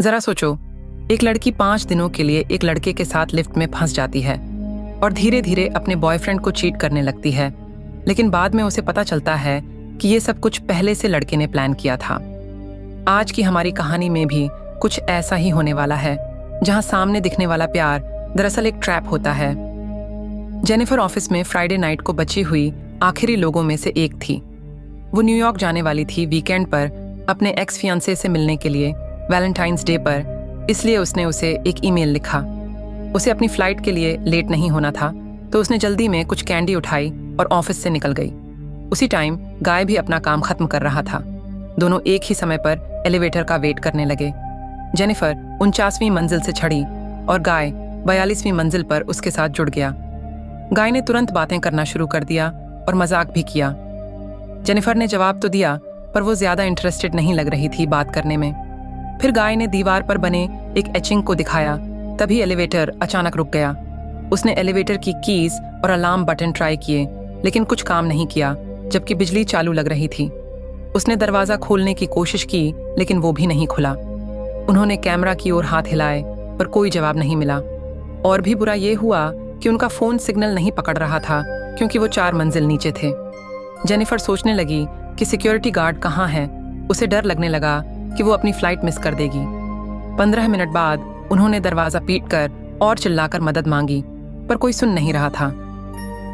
जरा सोचो, एक लड़की 5 दिनों के लिए एक लड़के के साथ लिफ्ट में फंस जाती है और धीरे धीरे अपने बॉयफ्रेंड को चीट करने लगती है, लेकिन बाद में उसे पता चलता है कि ये सब कुछ पहले से लड़के ने प्लान किया था। आज की हमारी कहानी में भी कुछ ऐसा ही होने वाला है, जहां सामने दिखने वाला प्यार दरअसल एक ट्रैप होता है। जेनिफर ऑफिस में फ्राइडे नाइट को बची हुई आखिरी लोगों में से एक थी। वो न्यूयॉर्क जाने वाली थी वीकेंड पर अपने एक्स फियांसे से मिलने के लिए वैलेंटाइंस डे पर, इसलिए उसने उसे एक ईमेल लिखा। उसे अपनी फ्लाइट के लिए लेट नहीं होना था, तो उसने जल्दी में कुछ कैंडी उठाई और ऑफिस से निकल गई। उसी टाइम गाय भी अपना काम खत्म कर रहा था। दोनों एक ही समय पर एलिवेटर का वेट करने लगे। जेनिफर 49वीं मंजिल से चढ़ी और गाय 42वीं मंजिल पर उसके साथ जुड़ गया। गाय ने तुरंत बातें करना शुरू कर दिया और मजाक भी किया। जेनिफर ने जवाब तो दिया, पर वो ज्यादा इंटरेस्टेड नहीं लग रही थी बात करने में। फिर गाय ने दीवार पर बने एक एचिंग को दिखाया। तभी एलिवेटर अचानक रुक गया। उसने एलिवेटर की कीज और अलार्म बटन ट्राई किए, लेकिन कुछ काम नहीं किया, जबकि बिजली चालू लग रही थी। उसने दरवाजा खोलने की कोशिश की, लेकिन वो भी नहीं खुला। उन्होंने कैमरा की ओर हाथ हिलाए, पर कोई जवाब नहीं मिला। और भी बुरा ये हुआ कि उनका फोन सिग्नल नहीं पकड़ रहा था, क्योंकि वो 4 मंजिल नीचे थे। जेनिफर सोचने लगी कि सिक्योरिटी गार्ड कहाँ है। उसे डर लगने लगा कि वो अपनी फ्लाइट मिस कर देगी। 15 मिनट बाद उन्होंने दरवाजा पीटकर और चिल्लाकर मदद मांगी, पर कोई सुन नहीं रहा था।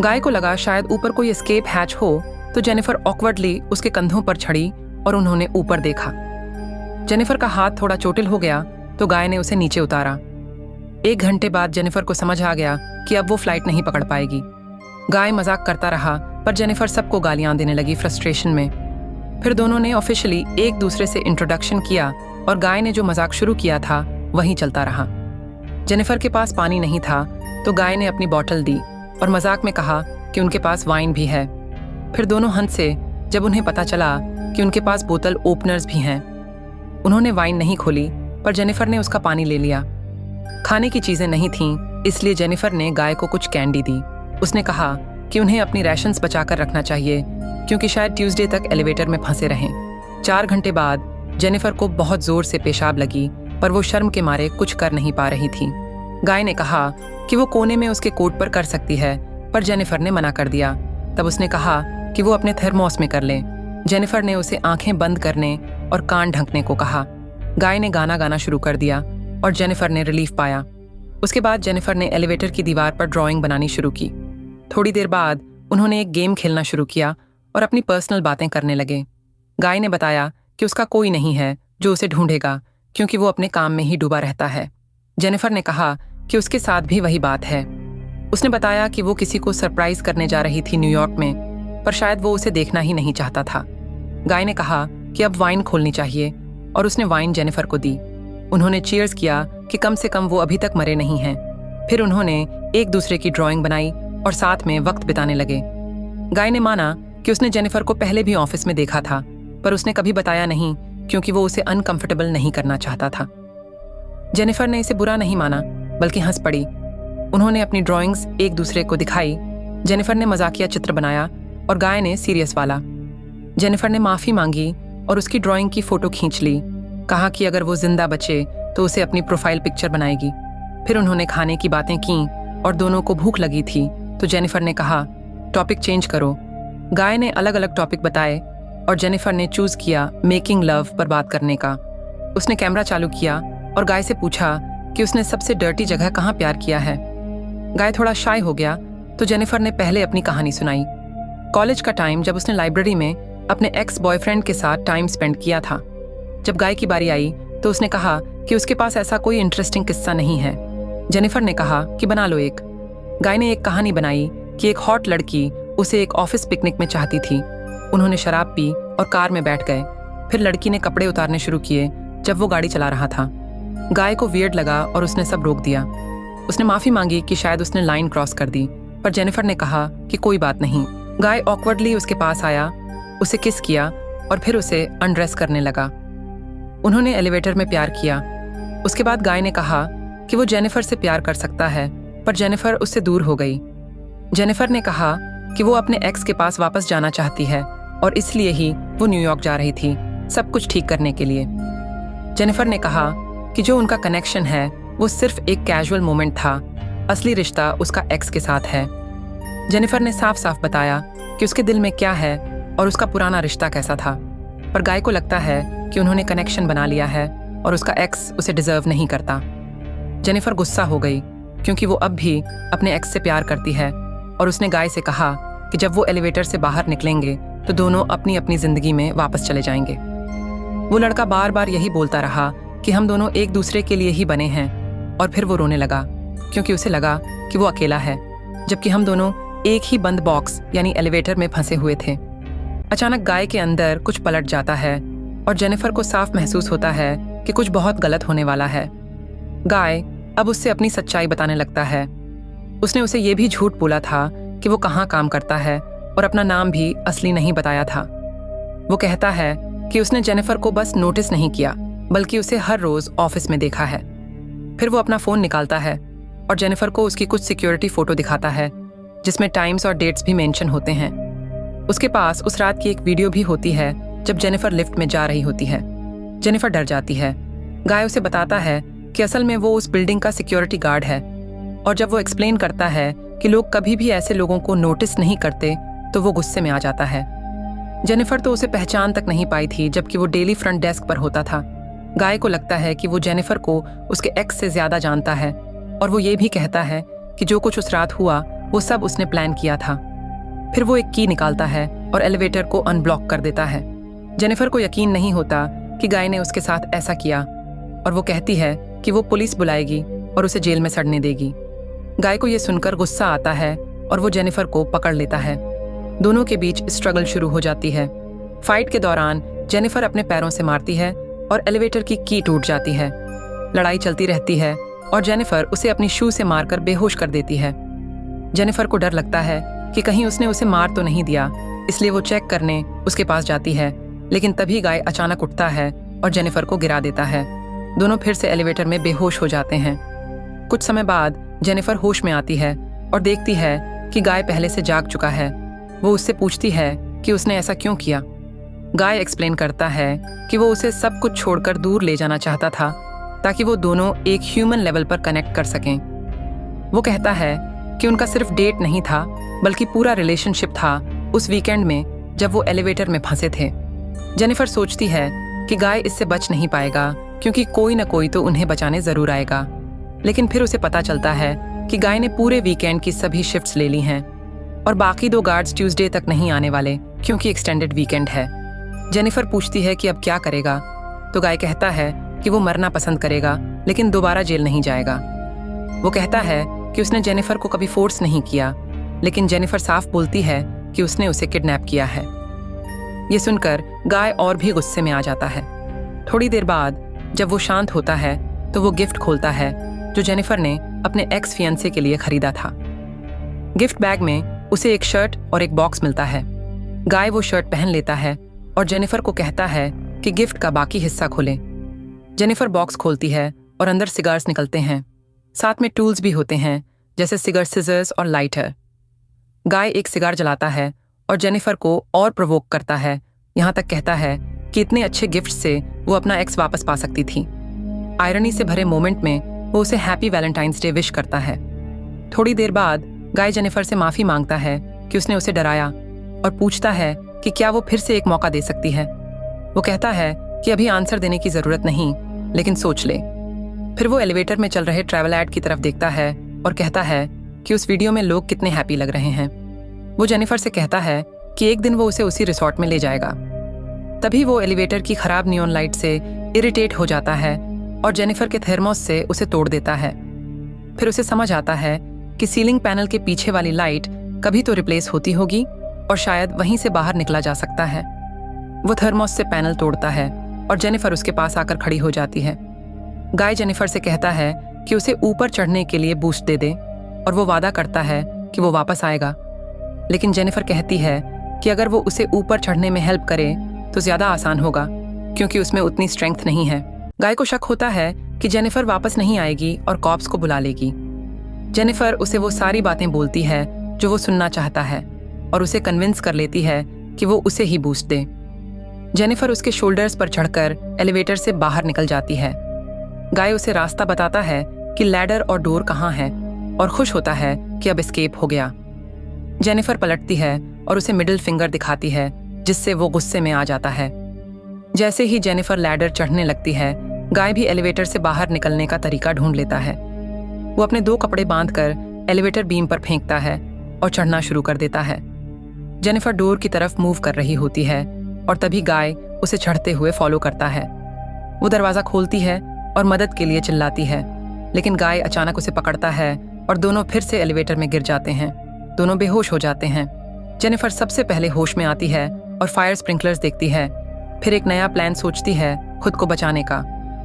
गाय को लगा शायद ऊपर कोई एस्केप हैच हो, तो जेनिफर ऑकवर्डली उसके कंधों पर चढ़ी और उन्होंने ऊपर देखा। जेनिफर का हाथ थोड़ा चोटिल हो गया, तो गाय ने उसे नीचे उतारा। 1 घंटे बाद जेनिफर को समझ आ गया कि अब वो फ्लाइट नहीं पकड़ पाएगी। गाय मजाक करता रहा, पर जेनिफर सबको गालियां देने लगी फ्रस्ट्रेशन में। फिर दोनों ने ऑफिशियली एक दूसरे से इंट्रोडक्शन किया और गाय ने जो मजाक शुरू किया था वहीं चलता रहा। जेनिफर के पास पानी नहीं था, तो गाय ने अपनी बोतल दी और मजाक में कहा कि उनके पास वाइन भी है। फिर दोनों हंसे जब उन्हें पता चला कि उनके पास बोतल ओपनर्स भी हैं। उन्होंने वाइन नहीं खोली, पर जेनिफर ने उसका पानी ले लिया। खाने की चीजें नहीं थीं, इसलिए जेनिफर ने गाय को कुछ कैंडी दी। उसने कहा कि उन्हें अपनी रैशंस बचाकर रखना चाहिए, क्योंकि शायद ट्यूसडे तक एलिवेटर में फंसे रहें। 4 घंटे बाद जेनिफर को बहुत जोर से पेशाब लगी, पर वो शर्म के मारे कुछ कर नहीं पा रही थी। गाय ने कहा कि वो कोने में उसके कोट पर कर सकती है, पर जेनिफर ने मना कर दिया। तब उसने कहा कि वो अपने थर्मोस में कर ले। जेनिफर ने उसे आंखें बंद करने और कान ढंकने को कहा। गाय ने गाना गाना शुरू कर दिया और जेनिफर ने रिलीफ पाया। उसके बाद जेनिफर ने एलिवेटर की दीवार पर ड्राइंग बनानी शुरू की। थोड़ी देर बाद उन्होंने एक गेम खेलना शुरू किया और अपनी पर्सनल बातें करने लगे। गाय ने बताया कि उसका कोई नहीं है जो उसे ढूंढेगा, क्योंकि वो अपने काम में ही डूबा रहता है। जेनिफर ने कहा कि उसके साथ भी वही बात है। उसने बताया कि वो किसी को सरप्राइज करने जा रही थी न्यूयॉर्क में, पर शायद वो उसे देखना ही नहीं चाहता था। गाय ने कहा कि अब वाइन खोलनी चाहिए और उसने वाइन जेनिफर को दी। उन्होंने चीयर्स किया कि कम से कम वो अभी तक मरे नहीं हैं। फिर उन्होंने एक दूसरे की ड्राइंग बनाई और साथ में वक्त बिताने लगे। गाय ने माना कि उसने जेनिफर को पहले भी ऑफिस में देखा था, पर उसने कभी बताया नहीं, क्योंकि वो उसे अनकंफर्टेबल नहीं करना चाहता था। जेनिफर ने इसे बुरा नहीं माना, बल्कि हंस पड़ी। उन्होंने अपनी ड्राइंग्स एक दूसरे को दिखाई। जेनिफर ने मजाकिया चित्र बनाया और गाय ने सीरियस वाला। जेनिफर ने माफी मांगी और उसकी ड्राइंग की फोटो खींच ली। कहा कि अगर वो जिंदा बचे तो उसे अपनी प्रोफाइल पिक्चर बनाएगी। फिर उन्होंने खाने की बातें की और दोनों को भूख लगी थी, तो जेनिफर ने कहा टॉपिक चेंज करो। गाय ने अलग अलग टॉपिक बताए और जेनिफर ने चूज किया मेकिंग लव पर बात करने का। उसने कैमरा चालू किया और गाय से पूछा कि उसने सबसे डर्टी जगह कहाँ प्यार किया है। गाय थोड़ा शाय हो गया, तो जेनिफर ने पहले अपनी कहानी सुनाई। कॉलेज का टाइम जब उसने लाइब्रेरी में अपने एक्स बॉयफ्रेंड के साथ टाइम स्पेंड किया था। जब गाय की बारी आई तो उसने कहा कि उसके पास ऐसा कोई इंटरेस्टिंग किस्सा नहीं है। जेनिफर ने कहा कि बना लो एक। गाय ने एक कहानी बनाई कि एक हॉट लड़की उसे एक ऑफिस पिकनिक में चाहती थी। उन्होंने शराब पी और कार में बैठ गए। फिर लड़की ने कपड़े उतारने शुरू किए जब वो गाड़ी चला रहा था। गाय को वियर्ड लगा और उसने सब रोक दिया। उसने माफी मांगी कि शायद उसने लाइन क्रॉस कर दी, पर जेनिफर ने कहा कि कोई बात नहीं। गाय ऑकवर्डली उसके पास आया, उसे किस किया और फिर उसे अनड्रेस करने लगा। उन्होंने एलिवेटर में प्यार किया। उसके बाद गाय ने कहा कि वो जेनिफर से प्यार कर सकता है, पर जेनिफर उससे दूर हो गई। जेनिफर ने कहा कि वो अपने एक्स के पास वापस जाना चाहती है और इसलिए ही वो न्यूयॉर्क जा रही थी सब कुछ ठीक करने के लिए। जेनिफर ने कहा कि जो उनका कनेक्शन है वो सिर्फ एक कैजुअल मोमेंट था, असली रिश्ता उसका एक्स के साथ है। जेनिफर ने साफ साफ बताया कि उसके दिल में क्या है और उसका पुराना रिश्ता कैसा था, पर गाय को लगता है कि उन्होंने कनेक्शन बना लिया है और उसका एक्स उसे डिजर्व नहीं करता। जेनिफर गुस्सा हो गई क्योंकि वो अब भी अपने एक्स से प्यार करती है और उसने गाय से कहा कि जब वो एलिवेटर से बाहर निकलेंगे तो दोनों अपनी अपनी जिंदगी में वापस चले जाएंगे। वो लड़का बार बार यही बोलता रहा कि हम दोनों एक दूसरे के लिए ही बने हैं, और फिर वो रोने लगा क्योंकि उसे लगा कि वो अकेला है, जबकि हम दोनों एक ही बंद बॉक्स यानी एलिवेटर में फंसे हुए थे। अचानक गाय के अंदर कुछ पलट जाता है और जेनिफर को साफ महसूस होता है कि कुछ बहुत गलत होने वाला है। गाय अब उससे अपनी सच्चाई बताने लगता है। उसने उसे ये भी झूठ बोला था कि वो कहाँ काम करता है और अपना नाम भी असली नहीं बताया था। वो कहता है कि उसने जेनिफर को बस नोटिस नहीं किया बल्कि उसे हर रोज ऑफिस में देखा है। फिर वो अपना फोन निकालता है और जेनिफर को उसकी कुछ सिक्योरिटी फोटो दिखाता है जिसमें टाइम्स और डेट्स भी मेंशन होते हैं। उसके पास उस रात की एक वीडियो भी होती है जब जेनिफर लिफ्ट में जा रही होती है। जेनिफर डर जाती है। गाय उसे बताता है कि असल में वो उस बिल्डिंग का सिक्योरिटी गार्ड है, और जब वो एक्सप्लेन करता है कि लोग कभी भी ऐसे लोगों को नोटिस नहीं करते तो वो गुस्से में आ जाता है। जेनिफर तो उसे पहचान तक नहीं पाई थी जबकि वो डेली फ्रंट डेस्क पर होता था। गाय को लगता है कि वो जेनिफर को उसके एक्स से ज्यादा जानता है, और वो ये भी कहता है कि जो कुछ उस रात हुआ वो सब उसने प्लान किया था। फिर वो एक की निकालता है और एलिवेटर को अनब्लॉक कर देता है। जेनिफर को यकीन नहीं होता कि गाय ने उसके साथ ऐसा किया, और वो कहती है कि वो पुलिस बुलाएगी और उसे जेल में सड़ने देगी। गाय को ये सुनकर गुस्सा आता है और वो जेनिफर को पकड़ लेता है। दोनों के बीच स्ट्रगल शुरू हो जाती है। फाइट के दौरान जेनिफर अपने पैरों से मारती है और एलिवेटर की टूट जाती है। लड़ाई चलती रहती है और जेनिफर उसे अपनी शू से मारकर बेहोश कर देती है। जेनिफर को डर लगता है कि कहीं उसने उसे मार तो नहीं दिया, इसलिए वो चेक करने उसके पास जाती है, लेकिन तभी गाय अचानक उठता है और जेनिफर को गिरा देता है। दोनों फिर से एलिवेटर में बेहोश हो जाते हैं। कुछ समय बाद जेनिफर होश में आती है और देखती है कि गाय पहले से जाग चुका है। वो उससे पूछती है कि उसने ऐसा क्यों किया। गाय एक्सप्लेन करता है कि वो उसे सब कुछ छोड़कर दूर ले जाना चाहता था ताकि वो दोनों एक ह्यूमन लेवल पर कनेक्ट कर सकें। वो कहता है कि उनका सिर्फ डेट नहीं था बल्कि पूरा रिलेशनशिप था उस वीकेंड में जब वो एलिवेटर में फंसे थे। जेनिफर सोचती है कि गाय इससे बच नहीं पाएगा क्योंकि कोई ना कोई तो उन्हें बचाने जरूर आएगा, लेकिन फिर उसे पता चलता है कि गाय ने पूरे वीकेंड की सभी शिफ्ट्स ले ली हैं और बाकी 2 गार्ड्स ट्यूसडे तक नहीं आने वाले क्योंकि एक्सटेंडेड वीकेंड है। जेनिफर पूछती है कि अब क्या करेगा, तो गाय कहता है कि वो मरना पसंद करेगा लेकिन दोबारा जेल नहीं जाएगा। वो कहता है कि उसने जेनिफर को कभी फोर्स नहीं किया, लेकिन जेनिफर साफ बोलती है कि उसने उसे किडनैप किया है। ये सुनकर गाय और भी गुस्से में आ जाता है। थोड़ी देर बाद जब वो शांत होता है तो वो गिफ्ट खोलता है जो जेनिफर ने अपने एक्स फियांसे के लिए खरीदा था। गिफ्ट बैग में उसे एक शर्ट और एक बॉक्स मिलता है। गाय वो शर्ट पहन लेता है और जेनिफर को कहता है कि गिफ्ट का बाकी हिस्सा खोले। जेनिफर बॉक्स खोलती है और अंदर सिगार्स निकलते हैं। साथ में टूल्स भी होते हैं जैसे सिगार सिजर्स और लाइटर। गाय एक सिगार जलाता है और जेनिफर को और प्रोवोक करता है, यहाँ तक कहता है कि इतने अच्छे गिफ्ट से वो अपना एक्स वापस पा सकती थी। आयरनी से भरे मोमेंट में वो उसे हैप्पी वैलेंटाइंस डे विश करता है। थोड़ी देर बाद गाय जेनिफर से माफी मांगता है कि उसने उसे डराया और पूछता है कि क्या वो फिर से एक मौका दे सकती है। वो कहता है कि अभी आंसर देने की जरूरत नहीं, लेकिन सोच ले। फिर वो एलिवेटर में चल रहे ट्रैवल ऐड की तरफ देखता है और कहता है कि उस वीडियो में लोग कितने हैप्पी लग रहे हैं। वो जेनिफर से कहता है कि एक दिन वो उसे उसी रिसोर्ट में ले जाएगा। तभी वो एलिवेटर की खराब नियॉन लाइट से इरिटेट हो जाता है और जेनिफर के थर्मोस से उसे तोड़ देता है। फिर उसे समझ आता है कि सीलिंग पैनल के पीछे वाली लाइट कभी तो रिप्लेस होती होगी और शायद वहीं से बाहर निकला जा सकता है। वो थर्मोस से पैनल तोड़ता है और जेनिफर उसके पास आकर खड़ी हो जाती है। गाय जेनिफर से कहता है कि उसे ऊपर चढ़ने के लिए बूस्ट दे दे और वो वादा करता है कि वो वापस आएगा, लेकिन जेनिफर कहती है कि अगर वो उसे ऊपर चढ़ने में हेल्प करे तो ज्यादा आसान होगा क्योंकि उसमें उतनी स्ट्रेंथ नहीं है। गाय को शक होता है कि जेनिफर वापस नहीं आएगी और कॉप्स को बुला लेगी। जेनिफर उसे वो सारी बातें बोलती है जो वो सुनना चाहता है और उसे कन्विंस कर लेती है कि वो उसे ही बूस्ट दे। जेनिफर उसके शोल्डर्स पर चढ़कर एलिवेटर से बाहर निकल जाती है। गाय उसे रास्ता बताता है कि लैडर और डोर कहाँ है और खुश होता है कि अब एस्केप हो गया। जेनिफर पलटती है और उसे मिडिल फिंगर दिखाती है, जिससे वो गुस्से में आ जाता है। जैसे ही जेनिफर लैडर चढ़ने लगती है, गाय भी एलिवेटर से बाहर निकलने का तरीका ढूंढ लेता है। वो अपने 2 कपड़े बांधकर एलिवेटर बीम पर फेंकता है और चढ़ना शुरू कर देता है। जेनिफर डोर की तरफ मूव कर रही होती है और तभी गाय उसे चढ़ते हुए फॉलो करता है। वो दरवाज़ा खोलती है और मदद के लिए चिल्लाती है, लेकिन गाय अचानक उसे पकड़ता है और दोनों फिर से एलिवेटर में गिर जाते हैं। दोनों बेहोश हो जाते हैं। जेनिफर सबसे पहले होश में आती है और फायर स्प्रिंकलर्स देखती है। फिर एक नया प्लान सोचती है खुद को बचाने का।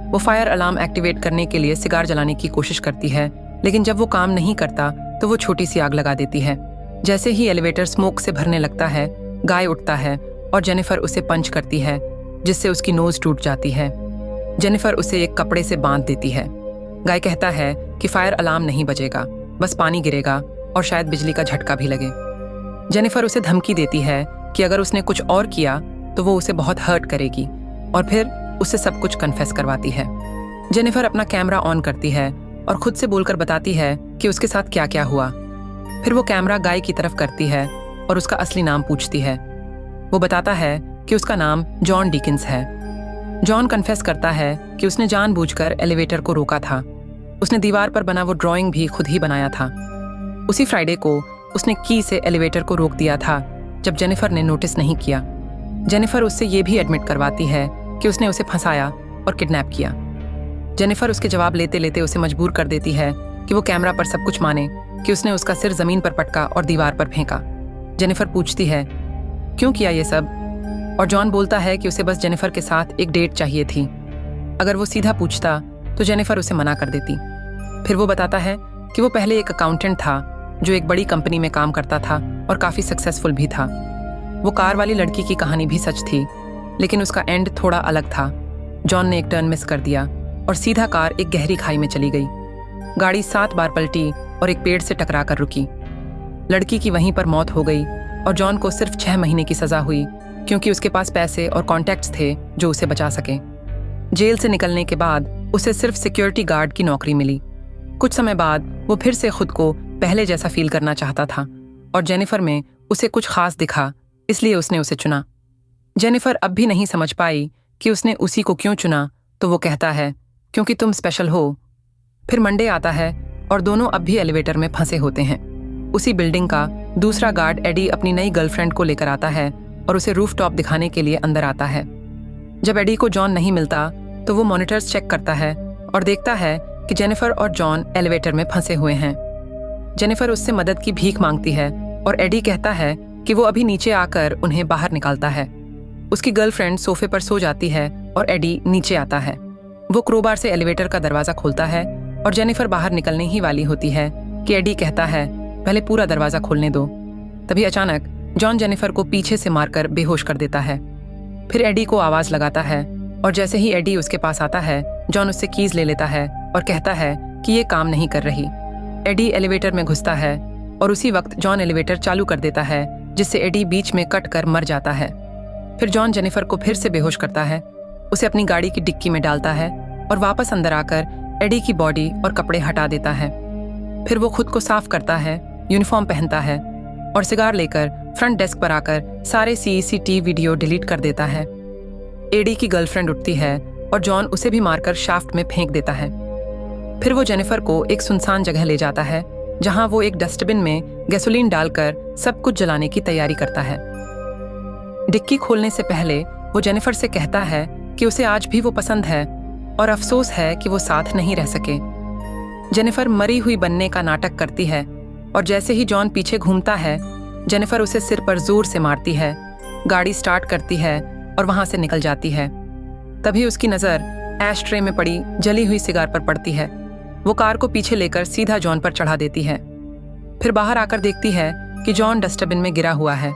वो फायर अलार्म एक्टिवेट करने के लिए सिगार जलाने की कोशिश करती है, लेकिन जब वो काम नहीं करता तो वो छोटी सी आग लगा देती है। जैसे ही एलिवेटर स्मोक से भरने लगता है, गाय उठता है और जेनिफर उसे पंच करती है, जिससे उसकी नोज टूट जाती है। जेनिफर उसे एक कपड़े से बांध देती है। गाय कहता है कि फायर अलार्म नहीं बजेगा, बस पानी गिरेगा और शायद बिजली का झटका भी लगे। जेनिफर उसे धमकी देती है कि अगर उसने कुछ और किया तो वो उसे बहुत हर्ट करेगी और फिर उससे सब कुछ कन्फेस करवाती है। जेनिफर अपना कैमरा ऑन करती है और खुद से बोलकर बताती है कि उसके साथ क्या क्या हुआ। फिर वो कैमरा गाय की तरफ करती है और उसका असली नाम पूछती है। वो बताता है कि उसका नाम जॉन डिकिंस है। जॉन कन्फेस करता है कि उसने जानबूझकर एलिवेटर को रोका था। उसने दीवार पर बना वो ड्राइंग भी खुद ही बनाया था। उसी फ्राइडे को उसने की से एलिवेटर को रोक दिया था, जब जेनिफर ने नोटिस नहीं किया। जेनिफर उससे ये भी एडमिट करवाती है कि उसने उसे फंसाया और किडनैप किया। जेनिफर उसके जवाब लेते लेते उसे मजबूर कर देती है कि वो कैमरा पर सब कुछ माने कि उसने उसका सिर जमीन पर पटका और दीवार पर फेंका। जेनिफर पूछती है क्यों किया ये सब, और जॉन बोलता है कि उसे बस जेनिफर के साथ एक डेट चाहिए थी। अगर वो सीधा पूछता तो जेनिफर उसे मना कर देती। फिर वो बताता है कि वो पहले एक अकाउंटेंट था जो एक बड़ी कंपनी में काम करता था और काफ़ी सक्सेसफुल भी था। वो कार वाली लड़की की कहानी भी सच थी, लेकिन उसका एंड थोड़ा अलग था। जॉन ने एक टर्न मिस कर दिया और सीधा कार एक गहरी खाई में चली गई। गाड़ी 7 बार पलटी और एक पेड़ से टकरा कर रुकी। लड़की की वहीं पर मौत हो गई और जॉन को सिर्फ 6 महीने की सज़ा हुई, क्योंकि उसके पास पैसे और कॉन्टैक्ट्स थे जो उसे बचा सके। जेल से निकलने के बाद उसे सिर्फ सिक्योरिटी गार्ड की नौकरी मिली। कुछ समय बाद वो फिर से खुद को पहले जैसा फील करना चाहता था और जेनिफर में उसे कुछ खास दिखा, इसलिए उसने उसे चुना। जेनिफर अब भी नहीं समझ पाई कि उसने उसी को क्यों चुना, तो वो कहता है क्योंकि तुम स्पेशल हो। फिर मंडे आता है और दोनों अब भी एलिवेटर में फंसे होते हैं। उसी बिल्डिंग का दूसरा गार्ड एडी अपनी नई गर्लफ्रेंड को लेकर आता है और उसे रूफटॉप दिखाने के लिए अंदर आता है। जब एडी को जॉन नहीं मिलता तो वो मॉनिटर्स चेक करता है और देखता है कि जेनिफर और जॉन एलिवेटर में फंसे हुए हैं। जेनिफर उससे मदद की भीख मांगती है और एडी कहता है कि वो अभी नीचे आकर उन्हें बाहर निकालता है। उसकी गर्लफ्रेंड सोफे पर सो जाती है और एडी नीचे आता है। वो क्रोबार से एलिवेटर का दरवाजा खोलता है और जेनिफर बाहर निकलने ही वाली होती है कि एडी कहता है पहले पूरा दरवाजा खोलने दो। तभी अचानक जॉन जेनिफर को पीछे से मारकर बेहोश कर देता है। फिर एडी को आवाज लगाता है और जैसे ही एडी उसके पास आता है, जॉन उससे कीज ले लेता है और कहता है कि ये काम नहीं कर रही। एडी एलिवेटर में घुसता है और उसी वक्त जॉन एलिवेटर चालू कर देता है, जिससे एडी बीच में कट कर मर जाता है। फिर जॉन जेनिफर को फिर से बेहोश करता है, उसे अपनी गाड़ी की डिक्की में डालता है और वापस अंदर आकर एडी की बॉडी और कपड़े हटा देता है। फिर वो खुद को साफ करता है, यूनिफॉर्म पहनता है और सिगार लेकर फ्रंट डेस्क पर आकर सारे CCTV वीडियो डिलीट कर देता है। एडी की गर्लफ्रेंड उठती है और जॉन उसे भी मारकर शाफ्ट में फेंक देता है। फिर वो जेनिफर को एक सुनसान जगह ले जाता है, जहां वो एक डस्टबिन में गैसोलीन डालकर सब कुछ जलाने की तैयारी करता है। डिक्की खोलने से पहले वो जेनिफर से कहता है कि उसे आज भी वो पसंद है और अफसोस है कि वो साथ नहीं रह सके। जेनिफर मरी हुई बनने का नाटक करती है और जैसे ही जॉन पीछे घूमता है, जेनिफर उसे सिर पर जोर से मारती है, गाड़ी स्टार्ट करती है और वहां से निकल जाती है। तभी उसकी नज़र ऐश ट्रे में पड़ी जली हुई सिगार पर पड़ती है। वो कार को पीछे लेकर सीधा जॉन पर चढ़ा देती है। फिर बाहर आकर देखती है कि जॉन डस्टबिन में गिरा हुआ है।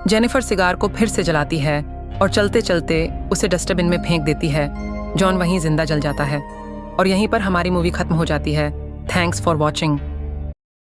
जेनिफर सिगार को फिर से जलाती है और चलते चलते उसे डस्टबिन में फेंक देती है। जॉन वहीं जिंदा जल जाता है और यहीं पर हमारी मूवी खत्म हो जाती है। Thanks for watching.